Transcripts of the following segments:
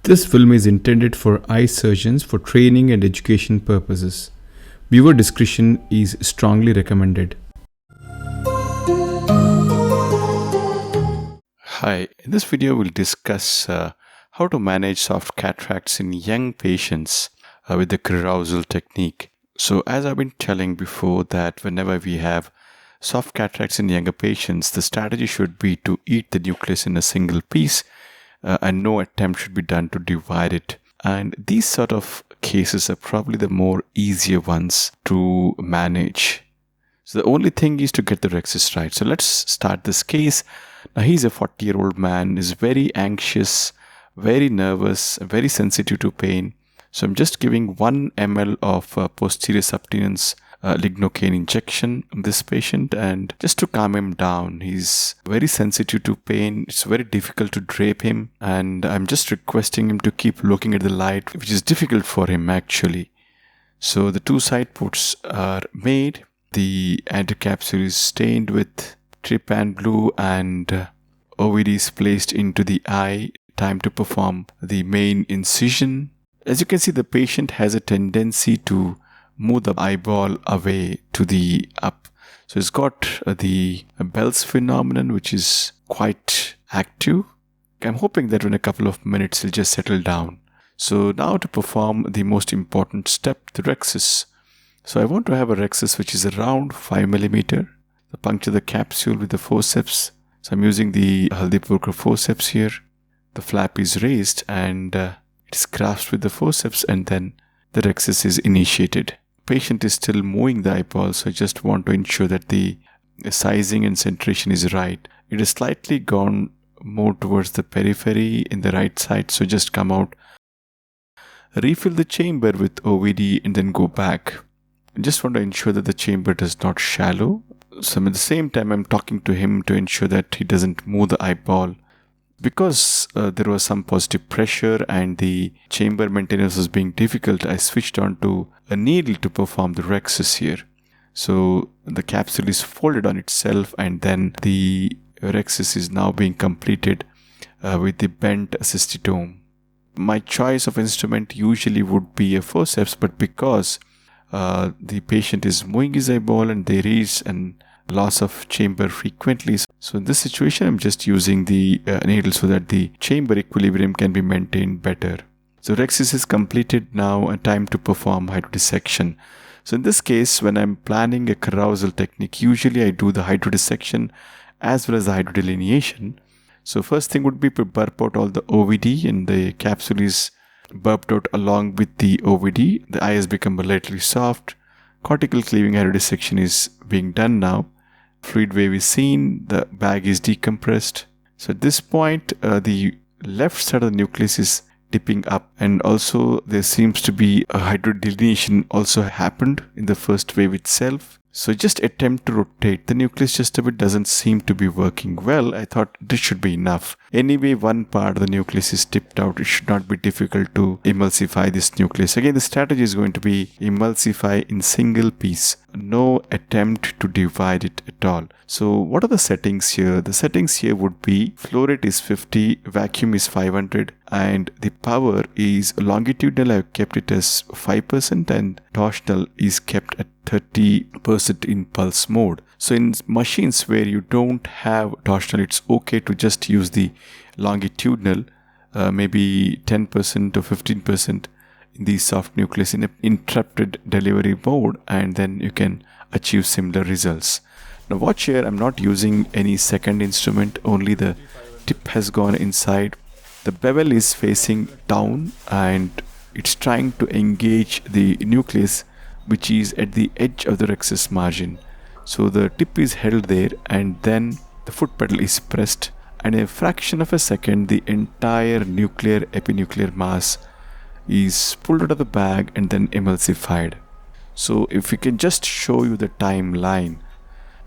This film is intended for eye surgeons for training and education purposes. Viewer discretion is strongly recommended. Hi, in this video we'll discuss how to manage soft cataracts in young patients with the carousel technique. So as I've been telling before that whenever we have soft cataracts in younger patients, the strategy should be to eat the nucleus in a single piece and no attempt should be done to divide it. And these sort of cases are probably the more easier ones to manage. So the only thing is to get the Rexus right. So let's start this case. Now he's a 40-year-old man, is very anxious, very nervous, very sensitive to pain. So I'm just giving 1 ml of posterior subtenance lignocaine injection in this patient, and just to calm him down. He's very sensitive to pain. It's very difficult to drape him, and I'm just requesting him to keep looking at the light, which is difficult for him actually. So the 2 side puts are made. The anticapsule is stained with trypan blue and OVD is placed into the eye. Time to perform the main incision. As you can see, the patient has a tendency to move the eyeball away to the up. So it's got the Bell's phenomenon, which is quite active. I'm hoping that in a couple of minutes it'll just settle down. So now to perform the most important step, the Rexus. So I want to have a Rexus which is around 5 mm. So puncture the capsule with the forceps. So I'm using the Haldipurkar forceps here. The flap is raised and it's grasped with the forceps, and then the Rexus is initiated. Patient is still moving the eyeball, so I just want to ensure that the sizing and centration is right. It is slightly gone more towards the periphery in the right side, so just come out. Refill the chamber with OVD and then go back. I just want to ensure that the chamber does not shallow. So at the same time I'm talking to him to ensure that he doesn't move the eyeball. Because there was some positive pressure and the chamber maintenance was being difficult, I switched on to a needle to perform the Rexus here. So the capsule is folded on itself and then the Rexus is now being completed with the bent assistitome. My choice of instrument usually would be a forceps, but because the patient is moving his eyeball and there is an loss of chamber frequently. So in this situation, I'm just using the needle so that the chamber equilibrium can be maintained better. So Rexus is completed now, and time to perform hydrodissection. So in this case, when I'm planning a carousel technique, usually I do the hydrodissection as well as the hydrodelineation. So first thing would be to burp out all the OVD, and the capsule is burped out along with the OVD. The eye has become relatively soft. Cortical cleaving hydrodissection is being done now. Fluid wave is seen. The bag is decompressed. So at this point, the left side of the nucleus is dipping up, and also there seems to be a hydrodelineation also happened in the first wave itself. So just attempt to rotate the nucleus just a bit. Doesn't seem to be working well. I thought this should be enough. Anyway, one part of the nucleus is tipped out. It should not be difficult to emulsify this nucleus. Again, the strategy is going to be emulsify in single piece. No attempt to divide it at all. So what are the settings here? The settings here would be flow rate is 50, vacuum is 500, and the power is longitudinal. I've kept it as 5% and torsional is kept at 30% in pulse mode. So in machines where you don't have torsional, it's okay to just use the longitudinal, maybe 10% or 15% in the soft nucleus in an interrupted delivery mode, and then you can achieve similar results. Now watch here, I'm not using any second instrument, only the tip has gone inside. The bevel is facing down and it's trying to engage the nucleus, which is at the edge of the Rexus margin. So the tip is held there and then the foot pedal is pressed, and in a fraction of a second the entire nuclear epinuclear mass is pulled out of the bag and then emulsified. So if we can just show you the timeline,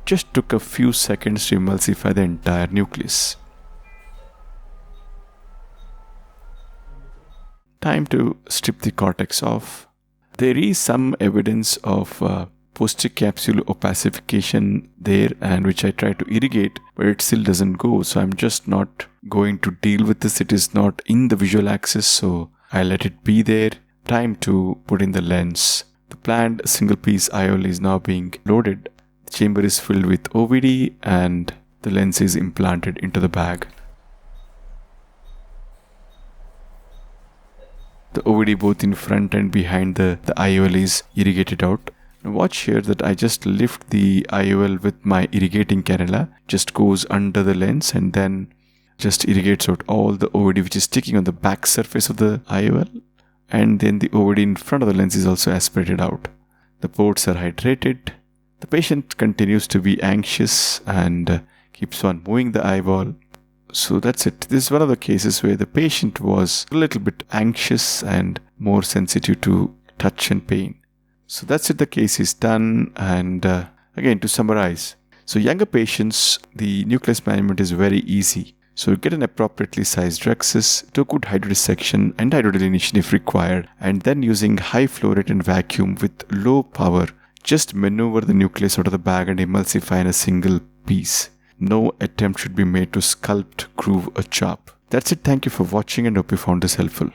just took a few seconds to emulsify the entire nucleus. Time to strip the cortex off. There is some evidence of posterior capsule opacification there, and which I try to irrigate, but it still doesn't go. So I'm just not going to deal with this. It is not in the visual axis, so I let it be there. Time to put in the lens. The planned single piece IOL is now being loaded. The chamber is filled with OVD and the lens is implanted into the bag. The OVD both in front and behind the IOL is irrigated out. Now watch here that I just lift the IOL with my irrigating cannula, just goes under the lens and then just irrigates out all the OVD which is sticking on the back surface of the IOL, and then the OVD in front of the lens is also aspirated out. The ports are hydrated. The patient continues to be anxious and keeps on moving the eyeball. So that's it. This is one of the cases where the patient was a little bit anxious and more sensitive to touch and pain. So that's it. The case is done. And again, to summarize. So younger patients, the nucleus management is very easy. So get an appropriately sized Rexus, do good hydrodissection and hydrodelineation if required, and then using high flow rate and vacuum with low power, just maneuver the nucleus out of the bag and emulsify in a single piece. No attempt should be made to sculpt, groove or chop. That's it. Thank you for watching and hope you found this helpful.